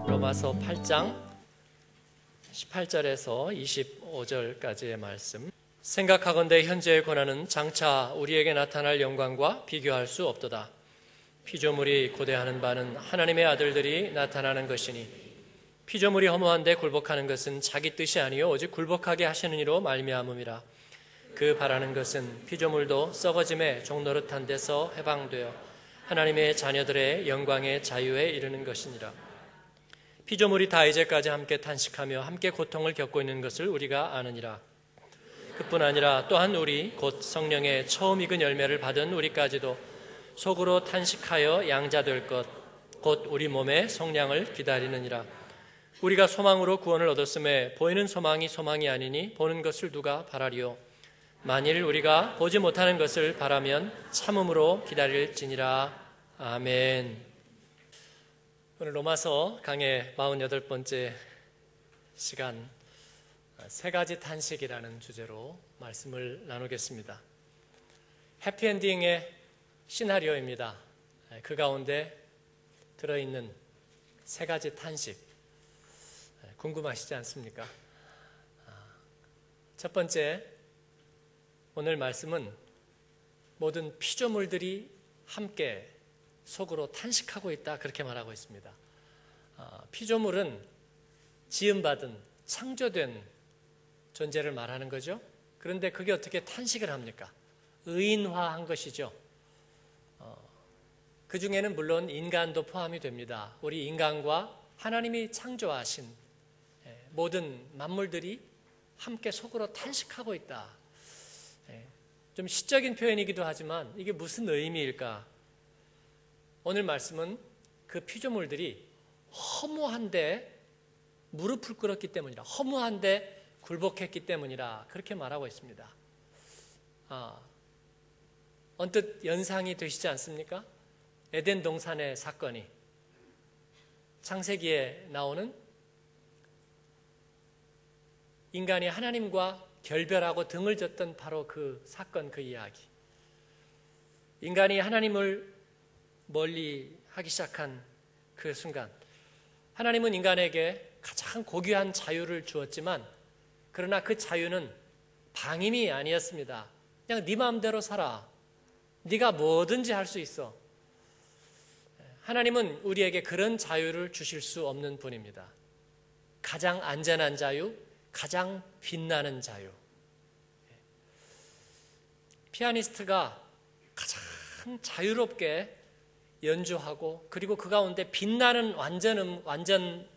로마서 8장 18절에서 25절까지의 말씀. 생각하건대 현재의 고난은 장차 우리에게 나타날 영광과 비교할 수 없도다. 피조물이 고대하는 바는 하나님의 아들들이 나타나는 것이니 피조물이 허무한데 굴복하는 것은 자기 뜻이 아니요 오직 굴복하게 하시는 이로 말미암음이라. 그 바라는 것은 피조물도 썩어짐의 종노릇한 데서 해방되어 하나님의 자녀들의 영광의 자유에 이르는 것이니라. 피조물이 다 이제까지 함께 탄식하며 함께 고통을 겪고 있는 것을 우리가 아느니라. 그뿐 아니라 또한 우리 곧 성령의 처음 익은 열매를 받은 우리까지도 속으로 탄식하여 양자될 것 곧 우리 몸의 성량을 기다리느니라. 우리가 소망으로 구원을 얻었음에 보이는 소망이 소망이 아니니 보는 것을 누가 바라리요. 만일 우리가 보지 못하는 것을 바라면 참음으로 기다릴지니라. 아멘. 오늘 로마서 강의 48번째 시간, 세 가지 탄식이라는 주제로 말씀을 나누겠습니다. 해피엔딩의 시나리오입니다. 그 가운데 들어있는 세 가지 탄식, 궁금하시지 않습니까? 첫 번째, 오늘 말씀은 모든 피조물들이 함께 속으로 탄식하고 있다, 그렇게 말하고 있습니다. 피조물은 지음받은, 창조된 존재를 말하는 거죠. 그런데 그게 어떻게 탄식을 합니까? 의인화한 것이죠. 그 중에는 물론 인간도 포함이 됩니다. 우리 인간과 하나님이 창조하신 모든 만물들이 함께 속으로 탄식하고 있다. 좀 시적인 표현이기도 하지만 이게 무슨 의미일까? 오늘 말씀은 그 피조물들이 허무한데 무릎을 꿇었기 때문이라, 허무한데 굴복했기 때문이라 그렇게 말하고 있습니다. 언뜻 연상이 되시지 않습니까? 에덴 동산의 사건이, 창세기에 나오는 인간이 하나님과 결별하고 등을 졌던 바로 그 사건, 그 이야기. 인간이 하나님을 멀리 하기 시작한 그 순간, 하나님은 인간에게 가장 고귀한 자유를 주었지만, 그러나 그 자유는 방임이 아니었습니다. 그냥 네 마음대로 살아, 네가 뭐든지 할 수 있어. 하나님은 우리에게 그런 자유를 주실 수 없는 분입니다. 가장 안전한 자유, 가장 빛나는 자유. 피아니스트가 가장 자유롭게 연주하고 그리고 그 가운데 빛나는 완전한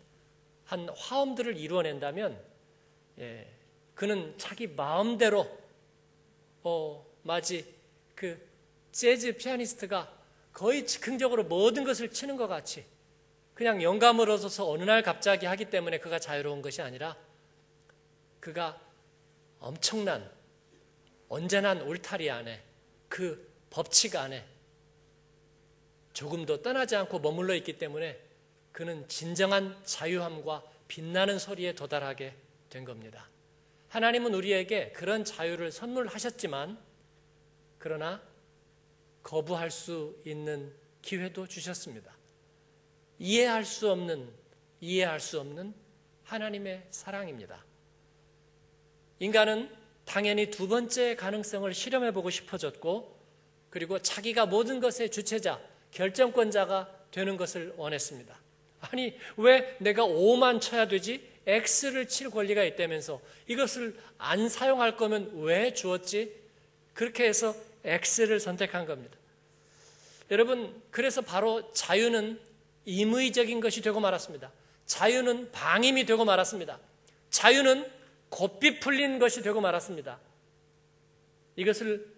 화음들을 이루어낸다면, 그는 자기 마음대로 마치 그 재즈 피아니스트가 거의 즉흥적으로 모든 것을 치는 것 같이 그냥 영감을 얻어서 어느 날 갑자기 하기 때문에 그가 자유로운 것이 아니라, 그가 엄청난 온전한 울타리 안에, 그 법칙 안에 조금도 떠나지 않고 머물러 있기 때문에 그는 진정한 자유함과 빛나는 소리에 도달하게 된 겁니다. 하나님은 우리에게 그런 자유를 선물하셨지만, 그러나 거부할 수 있는 기회도 주셨습니다. 이해할 수 없는 하나님의 사랑입니다. 인간은 당연히 두 번째 가능성을 실험해보고 싶어졌고, 그리고 자기가 모든 것의 주체자, 결정권자가 되는 것을 원했습니다. 아니, 왜 내가 O만 쳐야 되지? X를 칠 권리가 있다면서 이것을 안 사용할 거면 왜 주었지? 그렇게 해서 X를 선택한 겁니다. 여러분, 그래서 바로 자유는 임의적인 것이 되고 말았습니다. 자유는 방임이 되고 말았습니다. 자유는 고삐 풀린 것이 되고 말았습니다. 이것을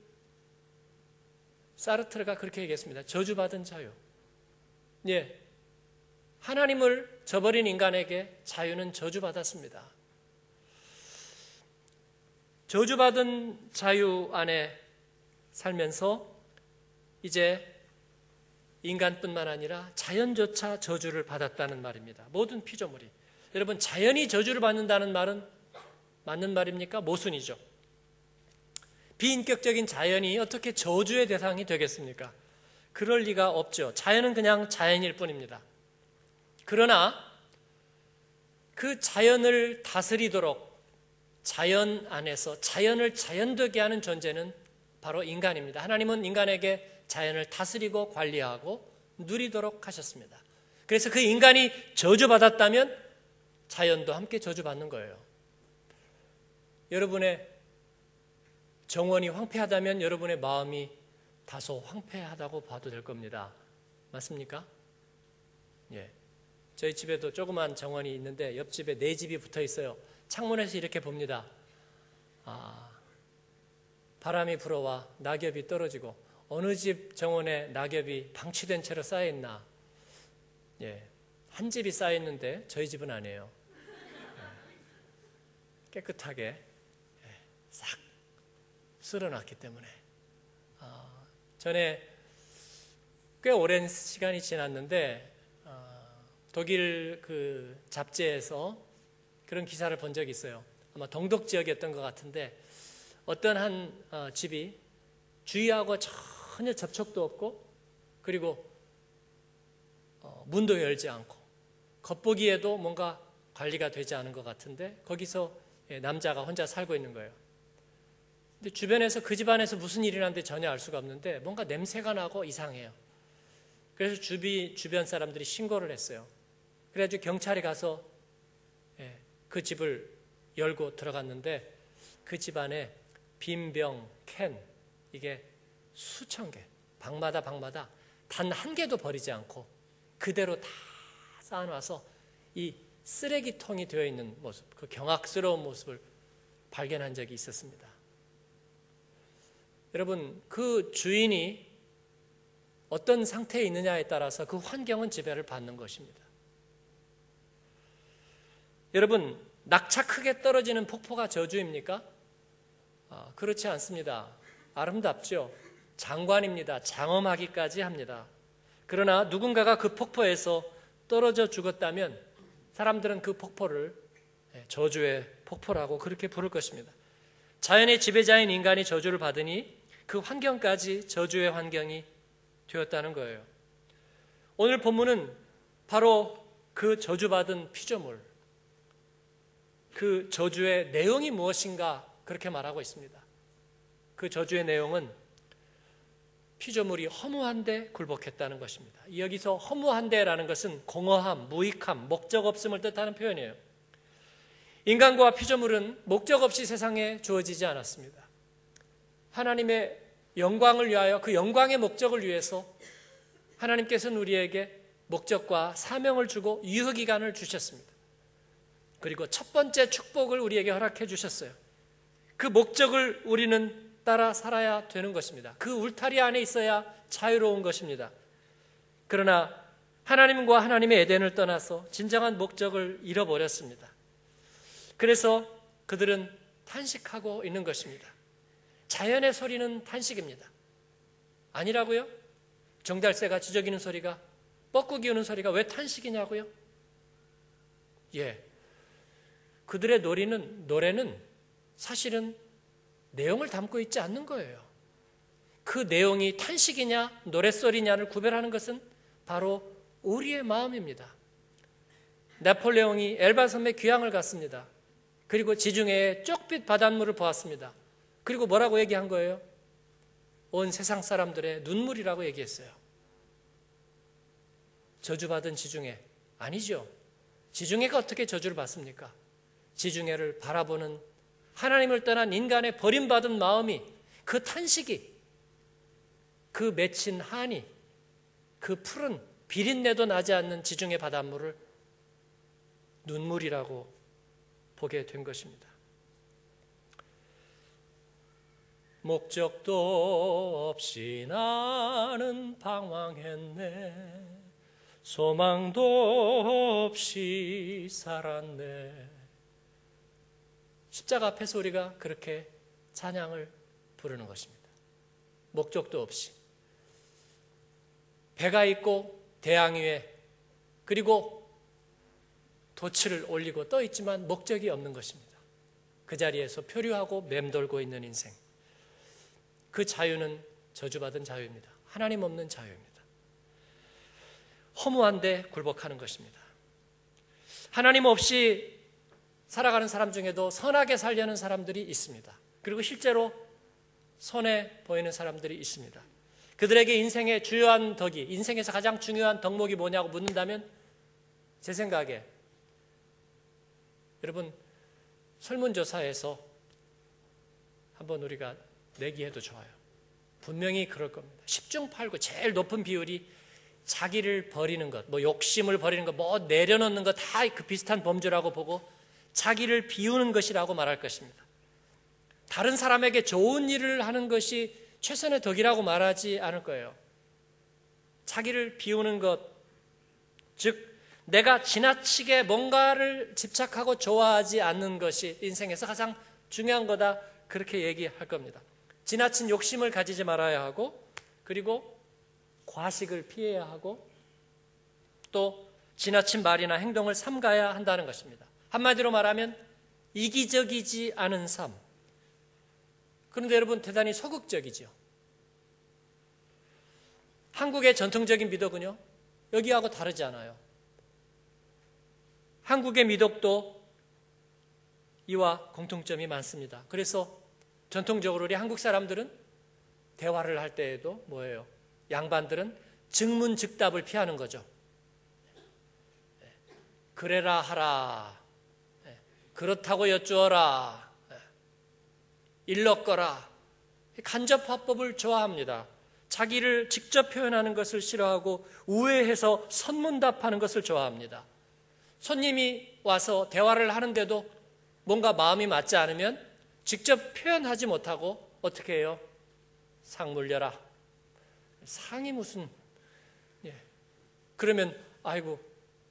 사르트르가 그렇게 얘기했습니다. 저주받은 자유. 하나님을 저버린 인간에게 자유는 저주받았습니다. 저주받은 자유 안에 살면서 이제 인간뿐만 아니라 자연조차 저주를 받았다는 말입니다. 모든 피조물이. 여러분, 자연이 저주를 받는다는 말은 맞는 말입니까? 모순이죠. 비인격적인 자연이 어떻게 저주의 대상이 되겠습니까? 그럴 리가 없죠. 자연은 그냥 자연일 뿐입니다. 그러나 그 자연을 다스리도록 자연 안에서 자연을 자연되게 하는 존재는 바로 인간입니다. 하나님은 인간에게 자연을 다스리고 관리하고 누리도록 하셨습니다. 그래서 그 인간이 저주받았다면 자연도 함께 저주받는 거예요. 여러분의 정원이 황폐하다면 여러분의 마음이 다소 황폐하다고 봐도 될 겁니다. 맞습니까? 예. 저희 집에도 조그만 정원이 있는데 옆집에 네 집이 붙어 있어요. 창문에서 이렇게 봅니다. 바람이 불어와 낙엽이 떨어지고 어느 집 정원에 낙엽이 방치된 채로 쌓여있나. 예. 한 집이 쌓여있는데 저희 집은 아니에요. 깨끗하게 싹 쓸어놨기 때문에. 전에 꽤 오랜 시간이 지났는데 독일 그 잡지에서 그런 기사를 본 적이 있어요. 아마 동독 지역이었던 것 같은데 어떤 한 집이 주위하고 전혀 접촉도 없고 그리고 문도 열지 않고 겉보기에도 뭔가 관리가 되지 않은 것 같은데 거기서 남자가 혼자 살고 있는 거예요. 근데 주변에서 그 집안에서 무슨 일이 나는데 전혀 알 수가 없는데 뭔가 냄새가 나고 이상해요. 그래서 주변 사람들이 신고를 했어요. 그래가지고 경찰이 가서 그 집을 열고 들어갔는데 그 집안에 빈병, 캔 이게 수천 개, 방마다 단 한 개도 버리지 않고 그대로 다 쌓아놔서 이 쓰레기통이 되어 있는 모습, 그 경악스러운 모습을 발견한 적이 있었습니다. 여러분, 그 주인이 어떤 상태에 있느냐에 따라서 그 환경은 지배를 받는 것입니다. 여러분, 낙차 크게 떨어지는 폭포가 저주입니까? 그렇지 않습니다. 아름답죠. 장관입니다. 장엄하기까지 합니다. 그러나 누군가가 그 폭포에서 떨어져 죽었다면 사람들은 그 폭포를 저주의 폭포라고 그렇게 부를 것입니다. 자연의 지배자인 인간이 저주를 받으니 그 환경까지 저주의 환경이 되었다는 거예요. 오늘 본문은 바로 그 저주받은 피조물, 그 저주의 내용이 무엇인가 그렇게 말하고 있습니다. 그 저주의 내용은 피조물이 허무한데 굴복했다는 것입니다. 여기서 허무한데라는 것은 공허함, 무익함, 목적 없음을 뜻하는 표현이에요. 인간과 피조물은 목적 없이 세상에 주어지지 않았습니다. 하나님의 영광을 위하여 그 영광의 목적을 위해서 하나님께서는 우리에게 목적과 사명을 주고 유효기간을 주셨습니다. 그리고 첫 번째 축복을 우리에게 허락해 주셨어요. 그 목적을 우리는 따라 살아야 되는 것입니다. 그 울타리 안에 있어야 자유로운 것입니다. 그러나 하나님과 하나님의 에덴을 떠나서 진정한 목적을 잃어버렸습니다. 그래서 그들은 탄식하고 있는 것입니다. 자연의 소리는 탄식입니다. 아니라고요? 정달새가 지저귀는 소리가, 뻐꾸기 우는 소리가 왜 탄식이냐고요? 예, 그들의 노래는 사실은 내용을 담고 있지 않는 거예요. 그 내용이 탄식이냐 노랫소리냐를 구별하는 것은 바로 우리의 마음입니다. 나폴레옹이 엘바 섬에 귀향을 갔습니다. 그리고 지중해의 쪽빛 바닷물을 보았습니다. 그리고 뭐라고 얘기한 거예요? 온 세상 사람들의 눈물이라고 얘기했어요. 저주받은 지중해 아니죠. 지중해가 어떻게 저주를 받습니까? 지중해를 바라보는 하나님을 떠난 인간의 버림받은 마음이, 그 탄식이, 그 맺힌 한이, 그 푸른 비린내도 나지 않는 지중해 바닷물을 눈물이라고 보게 된 것입니다. 목적도 없이 나는 방황했네. 소망도 없이 살았네. 십자가 앞에서 우리가 그렇게 찬양을 부르는 것입니다. 목적도 없이. 배가 있고 대양 위에 그리고 돛을 올리고 떠 있지만 목적이 없는 것입니다. 그 자리에서 표류하고 맴돌고 있는 인생. 그 자유는 저주받은 자유입니다. 하나님 없는 자유입니다. 허무한데 굴복하는 것입니다. 하나님 없이 살아가는 사람 중에도 선하게 살려는 사람들이 있습니다. 그리고 실제로 선해 보이는 사람들이 있습니다. 그들에게 인생의 주요한 덕이, 인생에서 가장 중요한 덕목이 뭐냐고 묻는다면 제 생각에 여러분 설문조사에서 한번 우리가 내기해도 좋아요. 분명히 그럴 겁니다. 10중 8구 제일 높은 비율이 자기를 버리는 것, 뭐 욕심을 버리는 것, 뭐 내려놓는 것 다 그 비슷한 범주라고 보고 자기를 비우는 것이라고 말할 것입니다. 다른 사람에게 좋은 일을 하는 것이 최선의 덕이라고 말하지 않을 거예요. 자기를 비우는 것, 즉 내가 지나치게 뭔가를 집착하고 좋아하지 않는 것이 인생에서 가장 중요한 거다, 그렇게 얘기할 겁니다. 지나친 욕심을 가지지 말아야 하고, 그리고 과식을 피해야 하고, 또 지나친 말이나 행동을 삼가야 한다는 것입니다. 한마디로 말하면 이기적이지 않은 삶. 그런데 여러분 대단히 소극적이죠. 한국의 전통적인 미덕은요, 여기하고 다르지 않아요. 한국의 미덕도 이와 공통점이 많습니다. 그래서 전통적으로 우리 한국 사람들은 대화를 할 때에도 뭐예요? 양반들은 즉문즉답을 피하는 거죠. 그래라 하라, 그렇다고 여쭈어라, 일렀거라. 간접화법을 좋아합니다. 자기를 직접 표현하는 것을 싫어하고 우회해서 선문답하는 것을 좋아합니다. 손님이 와서 대화를 하는데도 뭔가 마음이 맞지 않으면 직접 표현하지 못하고 어떻게 해요? 상 물려라. 상이 무슨, 그러면 아이고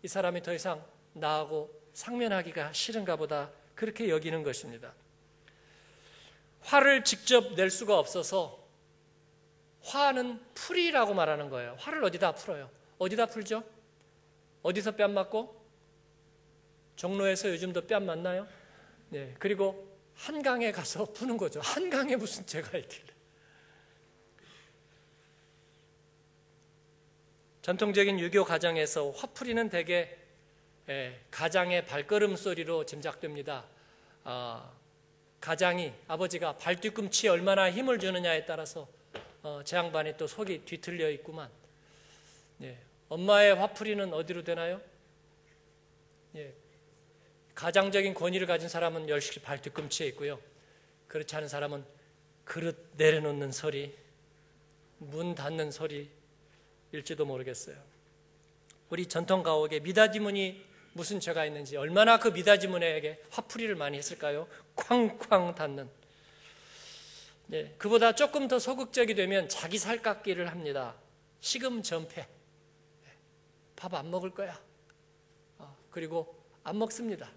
이 사람이 더 이상 나하고 상면하기가 싫은가 보다, 그렇게 여기는 것입니다. 화를 직접 낼 수가 없어서 화는 풀이라고 말하는 거예요. 화를 어디다 풀어요? 어디다 풀죠? 어디서 뺨 맞고? 종로에서 요즘도 뺨 맞나요? 네, 그리고 한강에 가서 푸는 거죠. 한강에 무슨 죄가 있길래. 전통적인 유교 가정에서 화풀이는 대개 가장의 발걸음 소리로 짐작됩니다. 가장이, 아버지가 발 뒤꿈치에 얼마나 힘을 주느냐에 따라서 제 양반이 또 속이 뒤틀려 있구만. 엄마의 화풀이는 어디로 되나요? 가장적인 권위를 가진 사람은 열심히 발 뒤꿈치에 있고요. 그렇지 않은 사람은 그릇 내려놓는 소리, 문 닫는 소리일지도 모르겠어요. 우리 전통 가옥에 미닫이문이 무슨 죄가 있는지, 얼마나 그 미닫이문에게 화풀이를 많이 했을까요? 쾅쾅 닫는. 그보다 조금 더 소극적이 되면 자기 살깎기를 합니다. 시금전폐. 밥 안 먹을 거야. 그리고 안 먹습니다.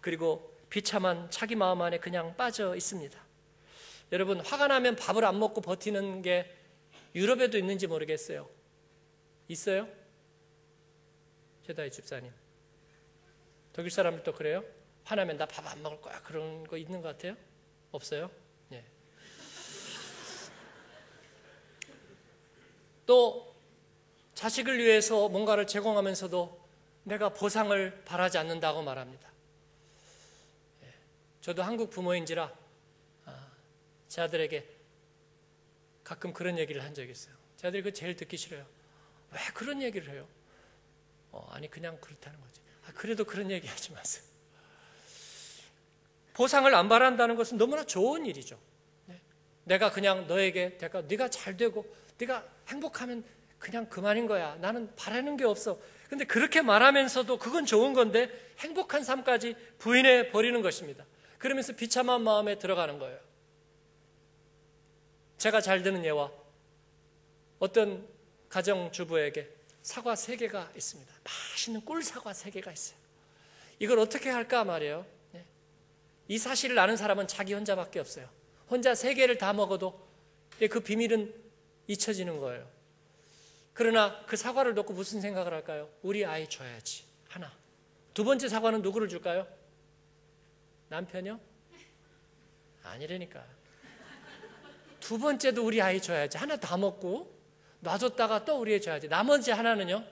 그리고 비참한 자기 마음 안에 그냥 빠져 있습니다. 여러분, 화가 나면 밥을 안 먹고 버티는 게 유럽에도 있는지 모르겠어요. 있어요? 제다이 집사님, 독일 사람들도 그래요? 화나면 나 밥 안 먹을 거야, 그런 거 있는 것 같아요? 없어요? 또 자식을 위해서 뭔가를 제공하면서도 내가 보상을 바라지 않는다고 말합니다. 저도 한국 부모인지라 제 아들에게 가끔 그런 얘기를 한 적이 있어요. 제 아들이 그거 제일 듣기 싫어요. 왜 그런 얘기를 해요? 아니 그냥 그렇다는 거지. 그래도 그런 얘기 하지 마세요. 보상을 안 바란다는 것은 너무나 좋은 일이죠. 내가 그냥 너에게 네가 잘 되고 네가 행복하면 그냥 그만인 거야. 나는 바라는 게 없어. 근데 그렇게 말하면서도 그건 좋은 건데 행복한 삶까지 부인해 버리는 것입니다. 그러면서 비참한 마음에 들어가는 거예요. 제가 잘 드는 예와 어떤 가정주부에게 사과 3개가 있습니다. 맛있는 꿀사과 3개가 있어요. 이걸 어떻게 할까 말이에요. 이 사실을 아는 사람은 자기 혼자밖에 없어요. 혼자 3개를 다 먹어도 그 비밀은 잊혀지는 거예요. 그러나 그 사과를 놓고 무슨 생각을 할까요? 우리 아이 줘야지. 하나. 2번째 사과는 누구를 줄까요? 남편이요? 아니라니까. 두 번째도 우리 아이 줘야지. 하나 다 먹고 놔줬다가 또 우리 애 줘야지. 나머지 하나는요?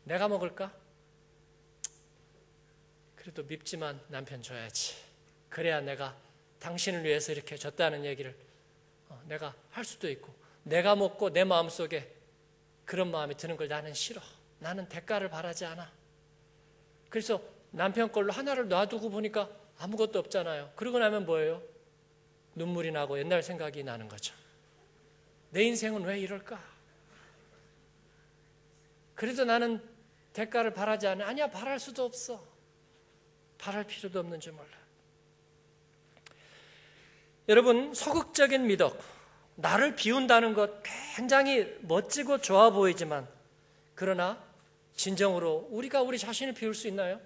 내가 먹을까? 그래도 밉지만 남편 줘야지. 그래야 내가 당신을 위해서 이렇게 줬다는 얘기를 내가 할 수도 있고, 내가 먹고 내 마음속에 그런 마음이 드는 걸 나는 싫어. 나는 대가를 바라지 않아. 그래서 남편 걸로 하나를 놔두고 보니까 아무것도 없잖아요. 그러고 나면 뭐예요? 눈물이 나고 옛날 생각이 나는 거죠. 내 인생은 왜 이럴까? 그래도 나는 대가를 바라지 않아. 아니야, 바랄 수도 없어. 바랄 필요도 없는 줄 몰라. 여러분, 소극적인 미덕, 나를 비운다는 것 굉장히 멋지고 좋아 보이지만, 그러나 진정으로 우리가 우리 자신을 비울 수 있나요?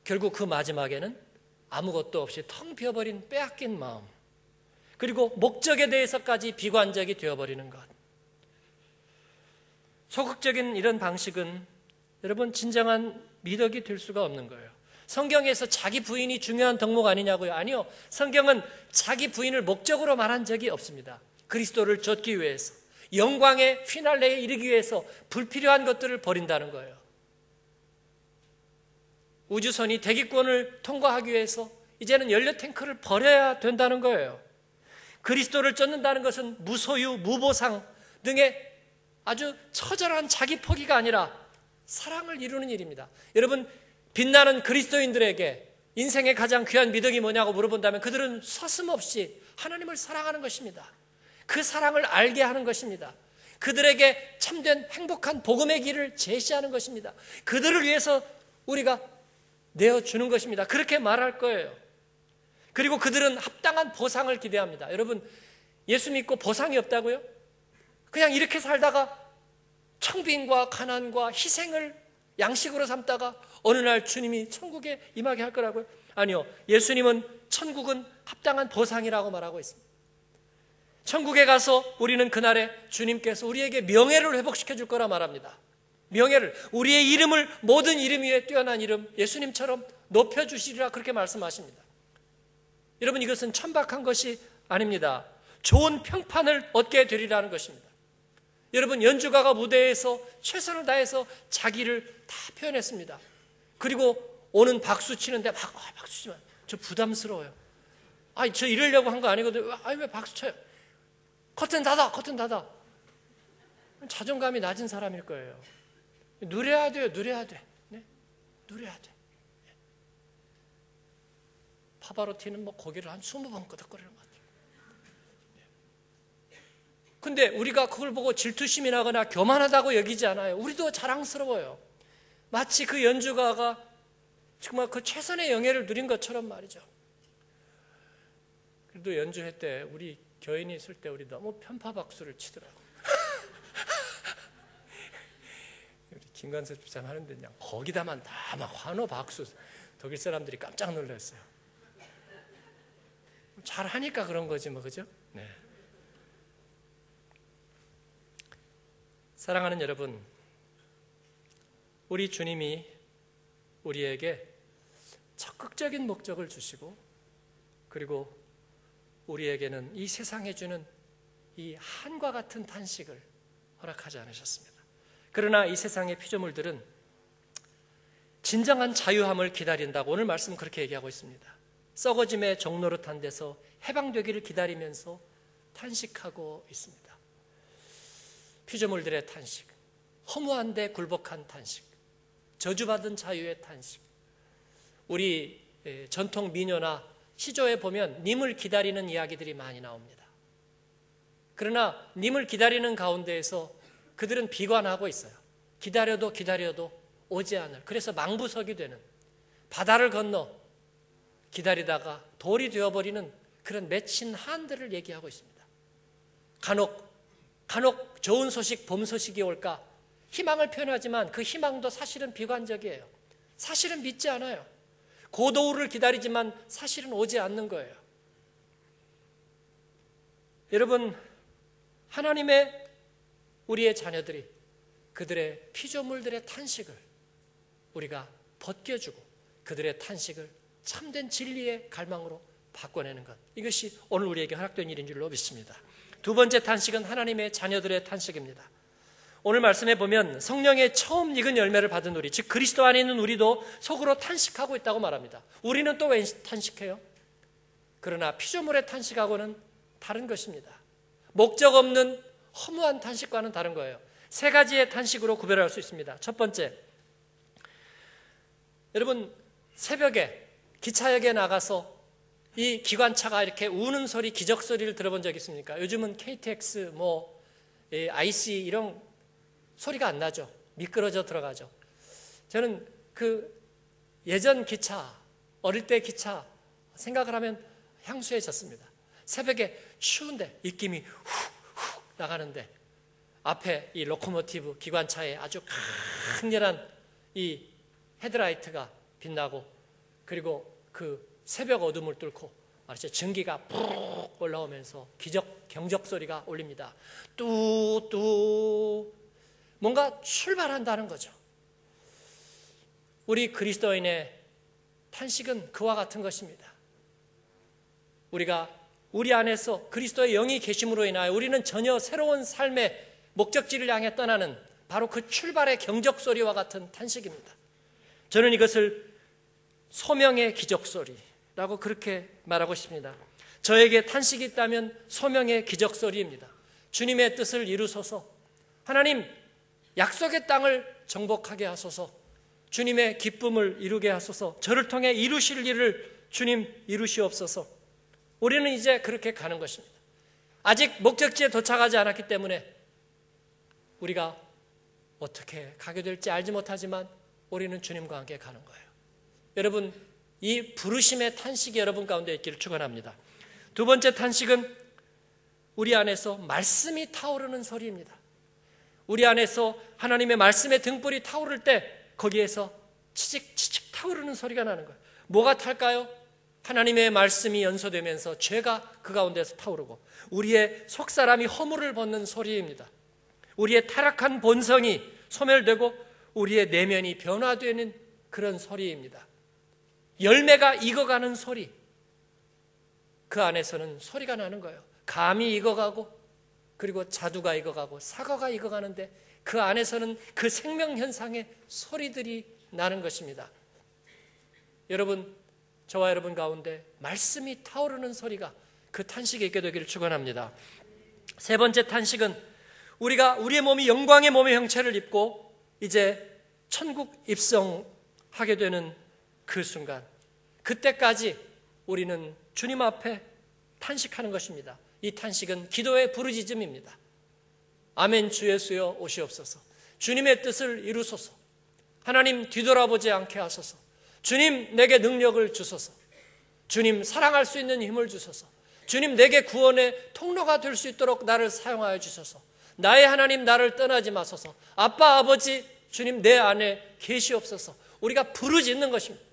결국 그 마지막에는 아무것도 없이 텅 비어버린 빼앗긴 마음, 그리고 목적에 대해서까지 비관적이 되어버리는 것. 소극적인 이런 방식은 여러분 진정한 미덕이 될 수가 없는 거예요. 성경에서 자기 부인이 중요한 덕목 아니냐고요? 아니요. 성경은 자기 부인을 목적으로 말한 적이 없습니다. 그리스도를 좇기 위해서, 영광의 피날레에 이르기 위해서 불필요한 것들을 버린다는 거예요. 우주선이 대기권을 통과하기 위해서 이제는 연료 탱크를 버려야 된다는 거예요. 그리스도를 쫓는다는 것은 무소유, 무보상 등의 아주 처절한 자기 포기가 아니라 사랑을 이루는 일입니다. 여러분, 빛나는 그리스도인들에게 인생의 가장 귀한 미덕이 뭐냐고 물어본다면 그들은 서슴없이 하나님을 사랑하는 것입니다. 그 사랑을 알게 하는 것입니다. 그들에게 참된 행복한 복음의 길을 제시하는 것입니다. 그들을 위해서 우리가 내어주는 것입니다. 그렇게 말할 거예요. 그리고 그들은 합당한 보상을 기대합니다. 여러분, 예수 믿고 보상이 없다고요? 그냥 이렇게 살다가 청빈과 가난과 희생을 양식으로 삼다가 어느 날 주님이 천국에 임하게 할 거라고요? 아니요. 예수님은 천국은 합당한 보상이라고 말하고 있습니다. 천국에 가서 우리는 그날에 주님께서 우리에게 명예를 회복시켜 줄 거라 말합니다. 명예를, 우리의 이름을 모든 이름 위에 뛰어난 이름 예수님처럼 높여주시리라 그렇게 말씀하십니다. 여러분, 이것은 천박한 것이 아닙니다. 좋은 평판을 얻게 되리라는 것입니다. 여러분, 연주가가 무대에서 최선을 다해서 자기를 다 표현했습니다. 그리고 오는 박수 치는데 막 박수 치면 저 부담스러워요. 저 이러려고 한 거 아니거든요. 왜 박수 쳐요? 커튼 닫아, 커튼 닫아. 자존감이 낮은 사람일 거예요. 누려야 돼요, 누려야 돼. 네? 누려야 돼. 파바로티는 뭐 고개를 한 20번 끄덕거리는 것 같아요. 근데 우리가 그걸 보고 질투심이 나거나 교만하다고 여기지 않아요. 우리도 자랑스러워요. 마치 그 연주가가 정말 그 최선의 영예를 누린 것처럼 말이죠. 그래도 연주회 때 우리 교인이 있을 때 우리 너무 편파 박수를 치더라고요. 우리 김관섭 집사님 하는데 그냥 거기다만 다 막 환호 박수. 독일 사람들이 깜짝 놀랐어요. 잘하니까 그런 거지 뭐, 그죠? 네. 사랑하는 여러분, 우리 주님이 우리에게 적극적인 목적을 주시고, 그리고 우리에게는 이 세상에 주는 이 한과 같은 탄식을 허락하지 않으셨습니다. 그러나 이 세상의 피조물들은 진정한 자유함을 기다린다고 오늘 말씀은 그렇게 얘기하고 있습니다. 썩어짐의 종노릇한 데서 해방되기를 기다리면서 탄식하고 있습니다. 피조물들의 탄식, 허무한데 굴복한 탄식, 저주받은 자유의 탄식. 우리 전통 민요나 시조에 보면 님을 기다리는 이야기들이 많이 나옵니다. 그러나 님을 기다리는 가운데에서 그들은 비관하고 있어요. 기다려도 오지 않을, 그래서 망부석이 되는, 바다를 건너 기다리다가 돌이 되어버리는 그런 맺힌 한들을 얘기하고 있습니다. 간혹 좋은 소식, 봄 소식이 올까 희망을 표현하지만 그 희망도 사실은 비관적이에요. 사실은 믿지 않아요. 고도우를 기다리지만 사실은 오지 않는 거예요. 여러분, 하나님의 우리의 자녀들이 그들의 피조물들의 탄식을 우리가 벗겨주고 그들의 탄식을 참된 진리의 갈망으로 바꿔내는 것, 이것이 오늘 우리에게 허락된 일인 줄로 믿습니다. 두 번째 탄식은 하나님의 자녀들의 탄식입니다. 오늘 말씀에 보면 성령의 처음 익은 열매를 받은 우리, 즉 그리스도 안에 있는 우리도 속으로 탄식하고 있다고 말합니다. 우리는 또 왜 탄식해요? 그러나 피조물의 탄식하고는 다른 것입니다. 목적 없는 허무한 탄식과는 다른 거예요. 세 가지의 탄식으로 구별할 수 있습니다. 첫 번째, 여러분 새벽에 기차역에 나가서 이 기관차가 이렇게 우는 소리, 기적 소리를 들어본 적 있습니까? 요즘은 KTX, IC 이런 소리가 안 나죠. 미끄러져 들어가죠. 저는 그 예전 기차, 어릴 때 기차 생각을 하면 향수해졌습니다. 새벽에 추운데 입김이 훅훅 나가는데 앞에 이 로코모티브 기관차에 아주 강렬한 이 헤드라이트가 빛나고, 그리고 그 새벽 어둠을 뚫고 말이죠, 전기가 푹 올라오면서 경적 소리가 울립니다. 뚜뚜, 뭔가 출발한다는 거죠. 우리 그리스도인의 탄식은 그와 같은 것입니다. 우리 안에서 그리스도의 영이 계심으로 인하여 우리는 전혀 새로운 삶의 목적지를 향해 떠나는 바로 그 출발의 경적 소리와 같은 탄식입니다. 저는 이것을 소명의 기적 소리라고 그렇게 말하고 싶습니다. 저에게 탄식이 있다면 소명의 기적 소리입니다. 주님의 뜻을 이루소서. 하나님, 약속의 땅을 정복하게 하소서. 주님의 기쁨을 이루게 하소서. 저를 통해 이루실 일을 주님 이루시옵소서. 우리는 이제 그렇게 가는 것입니다. 아직 목적지에 도착하지 않았기 때문에 우리가 어떻게 가게 될지 알지 못하지만 우리는 주님과 함께 가는 거예요. 여러분, 이 부르심의 탄식이 여러분 가운데 있기를 축원합니다. 두 번째 탄식은 우리 안에서 말씀이 타오르는 소리입니다. 우리 안에서 하나님의 말씀의 등불이 타오를 때 거기에서 치직치직 타오르는 소리가 나는 거예요. 뭐가 탈까요? 하나님의 말씀이 연소되면서 죄가 그 가운데서 타오르고 우리의 속사람이 허물을 벗는 소리입니다. 우리의 타락한 본성이 소멸되고 우리의 내면이 변화되는 그런 소리입니다. 열매가 익어가는 소리, 그 안에서는 소리가 나는 거예요. 감이 익어가고, 그리고 자두가 익어가고 사과가 익어가는데 그 안에서는 그 생명현상의 소리들이 나는 것입니다. 여러분, 저와 여러분 가운데 말씀이 타오르는 소리가 그 탄식이 있게 되기를 축원합니다. 세 번째 탄식은 우리가 우리의 몸이 영광의 몸의 형체를 입고 이제 천국 입성하게 되는 그 순간, 그때까지 우리는 주님 앞에 탄식하는 것입니다. 이 탄식은 기도의 부르짖음입니다. 아멘, 주 예수여 오시옵소서. 주님의 뜻을 이루소서. 하나님 뒤돌아보지 않게 하소서. 주님 내게 능력을 주소서. 주님 사랑할 수 있는 힘을 주소서. 주님 내게 구원의 통로가 될 수 있도록 나를 사용하여 주소서. 나의 하나님 나를 떠나지 마소서. 아빠 아버지 주님 내 안에 계시옵소서. 우리가 부르짖는 것입니다.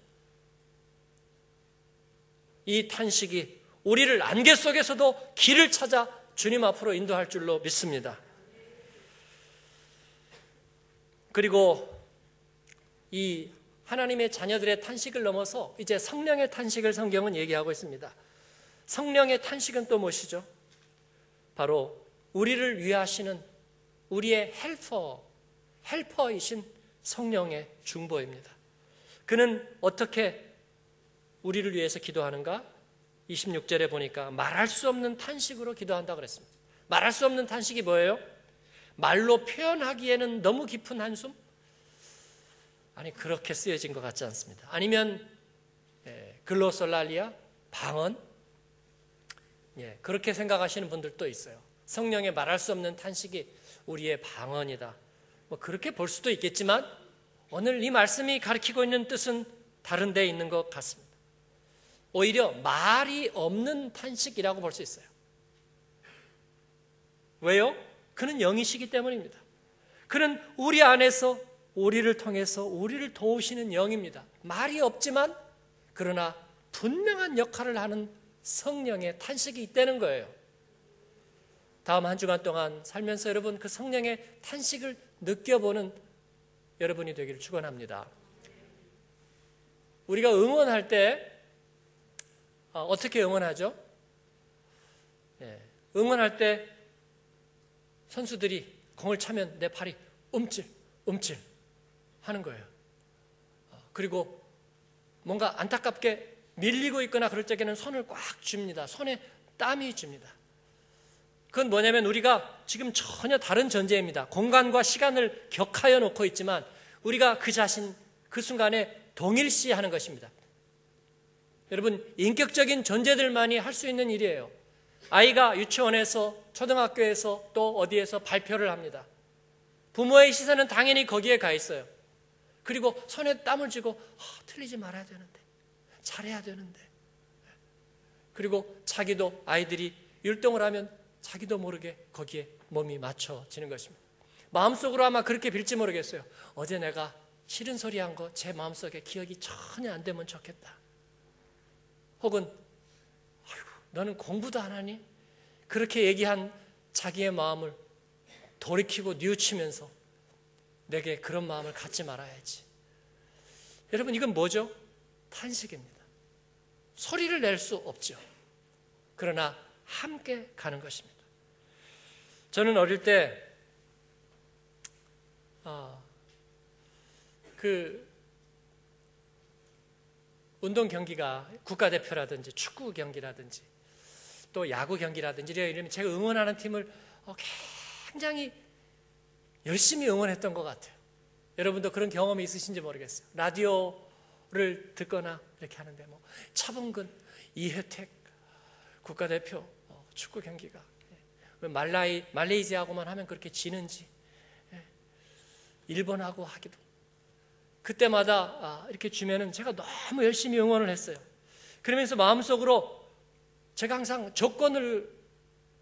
이 탄식이 우리를 안개 속에서도 길을 찾아 주님 앞으로 인도할 줄로 믿습니다. 그리고 이 하나님의 자녀들의 탄식을 넘어서 이제 성령의 탄식을 성경은 얘기하고 있습니다. 성령의 탄식은 또 무엇이죠? 바로 우리를 위하시는 우리의 헬퍼이신 성령의 중보입니다. 그는 어떻게 우리를 위해서 기도하는가? 26절에 보니까 말할 수 없는 탄식으로 기도한다고 그랬습니다. 말할 수 없는 탄식이 뭐예요? 말로 표현하기에는 너무 깊은 한숨? 아니, 그렇게 쓰여진 것 같지 않습니다. 아니면 글로솔랄리아, 방언? 그렇게 생각하시는 분들도 있어요. 성령의 말할 수 없는 탄식이 우리의 방언이다. 그렇게 볼 수도 있겠지만 오늘 이 말씀이 가리키고 있는 뜻은 다른 데 있는 것 같습니다. 오히려 말이 없는 탄식이라고 볼 수 있어요. 왜요? 그는 영이시기 때문입니다. 그는 우리 안에서 우리를 통해서 우리를 도우시는 영입니다. 말이 없지만 그러나 분명한 역할을 하는 성령의 탄식이 있다는 거예요. 다음 한 주간 동안 살면서 여러분 그 성령의 탄식을 느껴보는 여러분이 되기를 축원합니다. 우리가 응원할 때 어떻게 응원하죠? 응원할 때 선수들이 공을 차면 내 팔이 움찔 하는 거예요. 그리고 뭔가 안타깝게 밀리고 있거나 그럴 적에는 손을 꽉 줍니다. 손에 땀이 줍니다. 그건 뭐냐면 우리가 지금 전혀 다른 전제입니다. 공간과 시간을 격하여 놓고 있지만 우리가 그 자신, 그 순간에 동일시하는 것입니다. 여러분, 인격적인 존재들만이 할 수 있는 일이에요. 아이가 유치원에서, 초등학교에서 또 어디에서 발표를 합니다. 부모의 시선은 당연히 거기에 가 있어요. 그리고 손에 땀을 쥐고 틀리지 말아야 되는데, 잘해야 되는데. 그리고 자기도 아이들이 율동을 하면 자기도 모르게 거기에 몸이 맞춰지는 것입니다. 마음속으로 아마 그렇게 빌지 모르겠어요. 어제 내가 싫은 소리 한 거 제 마음속에 기억이 전혀 안 되면 좋겠다. 혹은 아이고, 너는 공부도 안 하니? 그렇게 얘기한 자기의 마음을 돌이키고 뉘우치면서 내게 그런 마음을 갖지 말아야지. 여러분, 이건 뭐죠? 탄식입니다. 소리를 낼 수 없죠. 그러나 함께 가는 것입니다. 저는 어릴 때 운동 경기가 국가대표라든지 축구 경기라든지 또 야구 경기라든지 이러면 제가 응원하는 팀을 굉장히 열심히 응원했던 것 같아요. 여러분도 그런 경험이 있으신지 모르겠어요. 라디오를 듣거나 이렇게 하는데 차범근, 이혜택 국가대표 축구 경기가 왜 말레이시아하고만 하면 그렇게 지는지, 일본하고 하기도 그때마다 이렇게 주면은 제가 너무 열심히 응원을 했어요. 그러면서 마음속으로 제가 항상 조건을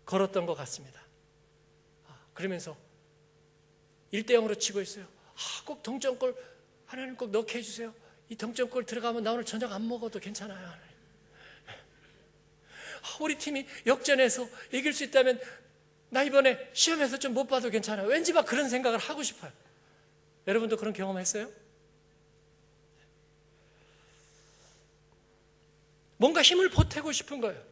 걸었던 것 같습니다. 그러면서 1대0으로 치고 있어요. 꼭 동점골 하나님 꼭 넣게 해주세요. 이 동점골 들어가면 나 오늘 저녁 안 먹어도 괜찮아요. 우리 팀이 역전해서 이길 수 있다면 나 이번에 시험에서 좀 못 봐도 괜찮아요. 왠지 막 그런 생각을 하고 싶어요. 여러분도 그런 경험했어요? 뭔가 힘을 보태고 싶은 거예요.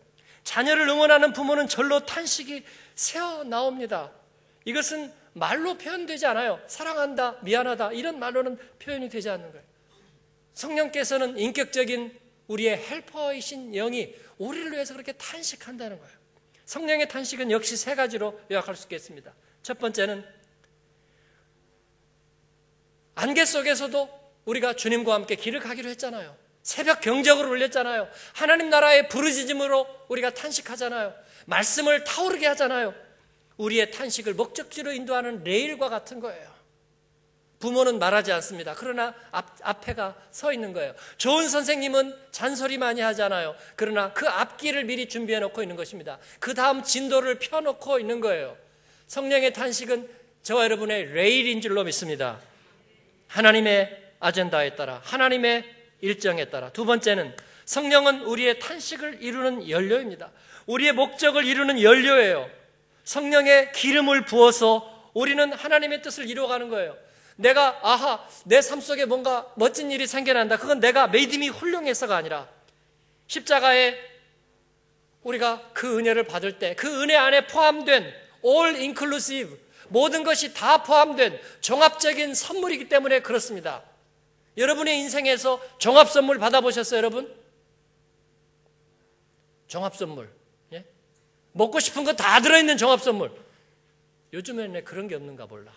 자녀를 응원하는 부모는 절로 탄식이 새어나옵니다. 이것은 말로 표현되지 않아요. 사랑한다, 미안하다 이런 말로는 표현이 되지 않는 거예요. 성령께서는 인격적인 우리의 헬퍼이신 영이 우리를 위해서 그렇게 탄식한다는 거예요. 성령의 탄식은 역시 3가지로 요약할 수 있겠습니다. 첫 번째는 안개 속에서도 우리가 주님과 함께 길을 가기로 했잖아요. 새벽 경적을 울렸잖아요. 하나님 나라의 부르짖음으로 우리가 탄식하잖아요. 말씀을 타오르게 하잖아요. 우리의 탄식을 목적지로 인도하는 레일과 같은 거예요. 부모는 말하지 않습니다. 그러나 앞에가 서 있는 거예요. 좋은 선생님은 잔소리 많이 하잖아요. 그러나 그 앞길을 미리 준비해 놓고 있는 것입니다. 그 다음 진도를 펴놓고 있는 거예요. 성령의 탄식은 저와 여러분의 레일인 줄로 믿습니다. 하나님의 아젠다에 따라, 하나님의 일정에 따라. 두 번째는 성령은 우리의 탄식을 이루는 연료입니다. 우리의 목적을 이루는 연료예요. 성령의 기름을 부어서 우리는 하나님의 뜻을 이루어가는 거예요. 내가 내 삶 속에 뭔가 멋진 일이 생겨난다. 그건 내가 믿음이 훌륭해서가 아니라 십자가에 우리가 그 은혜를 받을 때 그 은혜 안에 포함된 all inclusive 모든 것이 다 포함된 종합적인 선물이기 때문에 그렇습니다. 여러분의 인생에서 종합 선물 받아보셨어요, 여러분? 종합 선물. 예? 먹고 싶은 거 다 들어있는 종합 선물. 요즘에는 그런 게 없는가 몰라.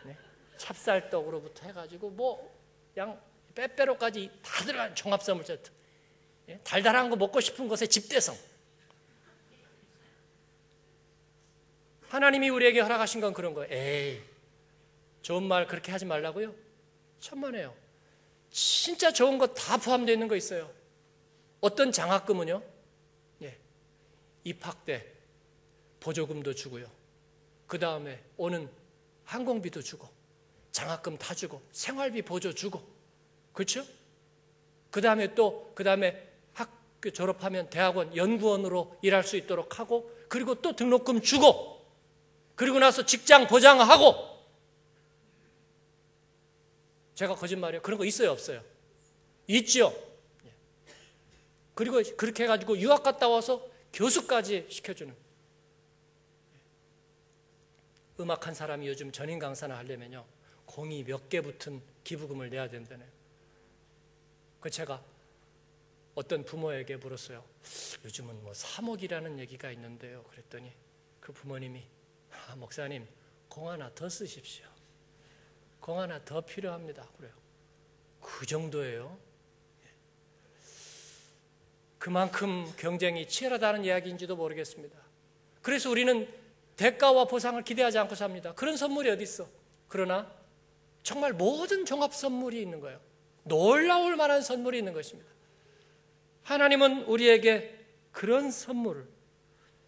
네? 찹쌀떡으로부터 해가지고 양 빼빼로까지 다 들어간 종합 선물 세트. 예? 달달한 거 먹고 싶은 것의 집대성. 하나님이 우리에게 허락하신 건 그런 거예요. 에이, 좋은 말 그렇게 하지 말라고요? 천만에요. 진짜 좋은 거 다 포함되어 있는 거 있어요. 어떤 장학금은요, 입학 때 보조금도 주고요. 그 다음에 오는 항공비도 주고, 장학금 다 주고, 생활비 보조 주고, 그렇죠? 그 다음에 학교 졸업하면 대학원 연구원으로 일할 수 있도록 하고, 그리고 또 등록금 주고, 그리고 나서 직장 보장하고. 제가 거짓말이에요? 그런 거 있어요, 없어요? 있죠. 그리고 그렇게 해가지고 유학 갔다 와서 교수까지 시켜주는. 음악한 사람이 요즘 전임 강사나 하려면요, 공이 몇 개 붙은 기부금을 내야 된다네요. 그 제가 어떤 부모에게 물었어요. 요즘은 뭐 3억이라는 얘기가 있는데요. 그랬더니 그 부모님이, 목사님, 공 하나 더 쓰십시오. 공 하나 더 필요합니다. 그래요. 그 정도예요. 그만큼 경쟁이 치열하다는 이야기인지도 모르겠습니다. 그래서 우리는 대가와 보상을 기대하지 않고 삽니다. 그런 선물이 어디 있어? 그러나 정말 모든 종합 선물이 있는 거예요. 놀라울 만한 선물이 있는 것입니다. 하나님은 우리에게 그런 선물을,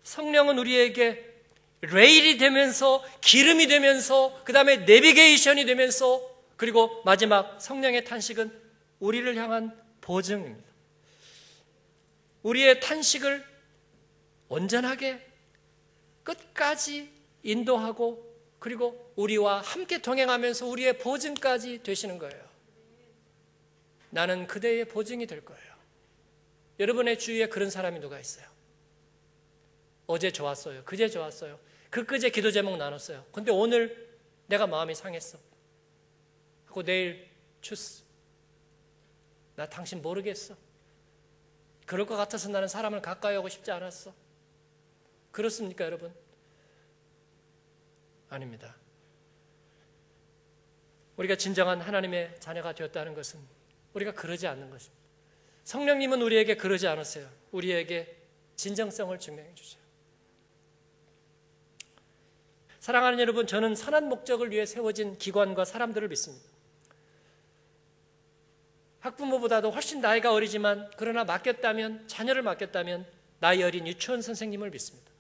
성령은 우리에게 레일이 되면서, 기름이 되면서, 그 다음에 내비게이션이 되면서, 그리고 마지막 성령의 탄식은 우리를 향한 보증입니다. 우리의 탄식을 온전하게 끝까지 인도하고, 그리고 우리와 함께 동행하면서 우리의 보증까지 되시는 거예요. 나는 그대의 보증이 될 거예요. 여러분의 주위에 그런 사람이 누가 있어요? 어제 좋았어요. 그제 좋았어요. 그제 기도 제목 나눴어요. 근데 오늘 내가 마음이 상했어. 하고 내일 추스. 나 당신 모르겠어. 그럴 것 같아서 나는 사람을 가까이 하고 싶지 않았어. 그렇습니까, 여러분? 아닙니다. 우리가 진정한 하나님의 자녀가 되었다는 것은 우리가 그러지 않는 것입니다. 성령님은 우리에게 그러지 않으세요. 우리에게 진정성을 증명해 주세요. 사랑하는 여러분, 저는 선한 목적을 위해 세워진 기관과 사람들을 믿습니다. 학부모보다도 훨씬 나이가 어리지만 그러나 맡겼다면, 자녀를 맡겼다면 나이 어린 유치원 선생님을 믿습니다.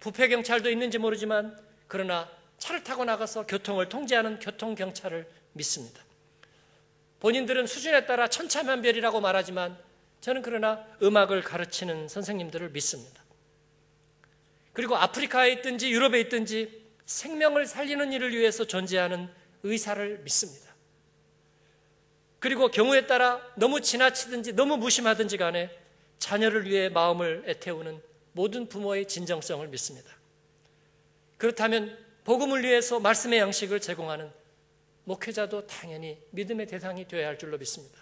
부패경찰도 있는지 모르지만 그러나 차를 타고 나가서 교통을 통제하는 교통경찰을 믿습니다. 본인들은 수준에 따라 천차만별이라고 말하지만 저는 그러나 음악을 가르치는 선생님들을 믿습니다. 그리고 아프리카에 있든지 유럽에 있든지 생명을 살리는 일을 위해서 존재하는 의사를 믿습니다. 그리고 경우에 따라 너무 지나치든지 너무 무심하든지 간에 자녀를 위해 마음을 애태우는 모든 부모의 진정성을 믿습니다. 그렇다면 복음을 위해서 말씀의 양식을 제공하는 목회자도 당연히 믿음의 대상이 되어야 할 줄로 믿습니다.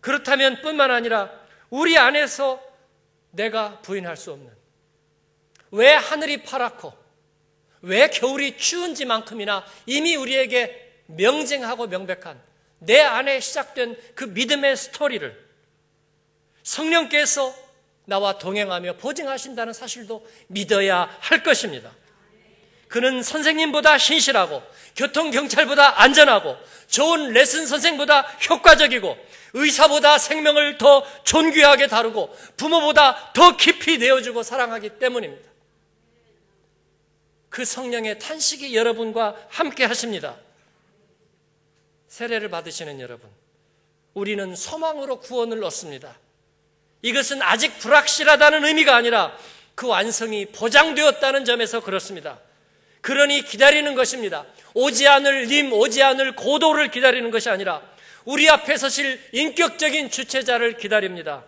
그렇다면 뿐만 아니라 우리 안에서 내가 부인할 수 없는, 왜 하늘이 파랗고 왜 겨울이 추운지만큼이나 이미 우리에게 명쟁하고 명백한 내 안에 시작된 그 믿음의 스토리를 성령께서 나와 동행하며 보증하신다는 사실도 믿어야 할 것입니다. 그는 선생님보다 신실하고 교통경찰보다 안전하고 좋은 레슨 선생보다 효과적이고 의사보다 생명을 더 존귀하게 다루고 부모보다 더 깊이 내어주고 사랑하기 때문입니다. 그 성령의 탄식이 여러분과 함께 하십니다. 세례를 받으시는 여러분, 우리는 소망으로 구원을 얻습니다. 이것은 아직 불확실하다는 의미가 아니라 그 완성이 보장되었다는 점에서 그렇습니다. 그러니 기다리는 것입니다. 오지 않을 님, 오지 않을 고도를 기다리는 것이 아니라 우리 앞에 서실 인격적인 주체자를 기다립니다.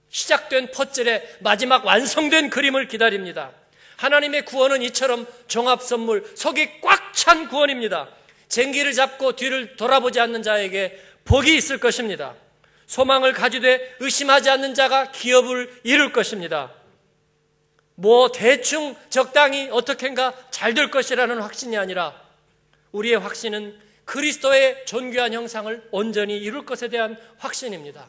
시작된 퍼즐의 마지막 완성된 그림을 기다립니다. 하나님의 구원은 이처럼 종합선물, 속이 꽉 찬 구원입니다. 쟁기를 잡고 뒤를 돌아보지 않는 자에게 복이 있을 것입니다. 소망을 가지되 의심하지 않는 자가 기업을 이룰 것입니다. 뭐 대충 적당히 어떻게인가 잘 될 것이라는 확신이 아니라 우리의 확신은 그리스도의 존귀한 형상을 온전히 이룰 것에 대한 확신입니다.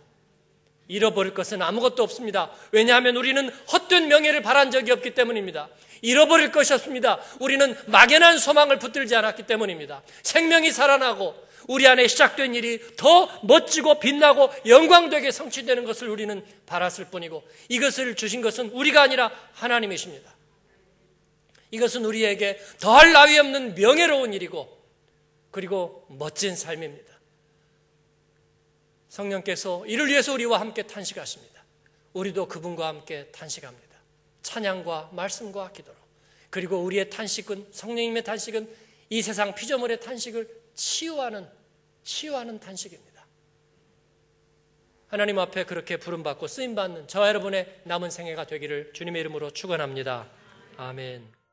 잃어버릴 것은 아무것도 없습니다. 왜냐하면 우리는 헛된 명예를 바란 적이 없기 때문입니다. 잃어버릴 것이 없습니다. 우리는 막연한 소망을 붙들지 않았기 때문입니다. 생명이 살아나고 우리 안에 시작된 일이 더 멋지고 빛나고 영광되게 성취되는 것을 우리는 바랐을 뿐이고 이것을 주신 것은 우리가 아니라 하나님이십니다. 이것은 우리에게 더할 나위 없는 명예로운 일이고 그리고 멋진 삶입니다. 성령께서 이를 위해서 우리와 함께 탄식하십니다. 우리도 그분과 함께 탄식합니다. 찬양과 말씀과 기도로. 그리고 우리의 탄식은, 성령님의 탄식은 이 세상 피조물의 탄식을 치유하는 탄식입니다. 하나님 앞에 그렇게 부름받고 쓰임받는 저와 여러분의 남은 생애가 되기를 주님의 이름으로 축원합니다. 아멘.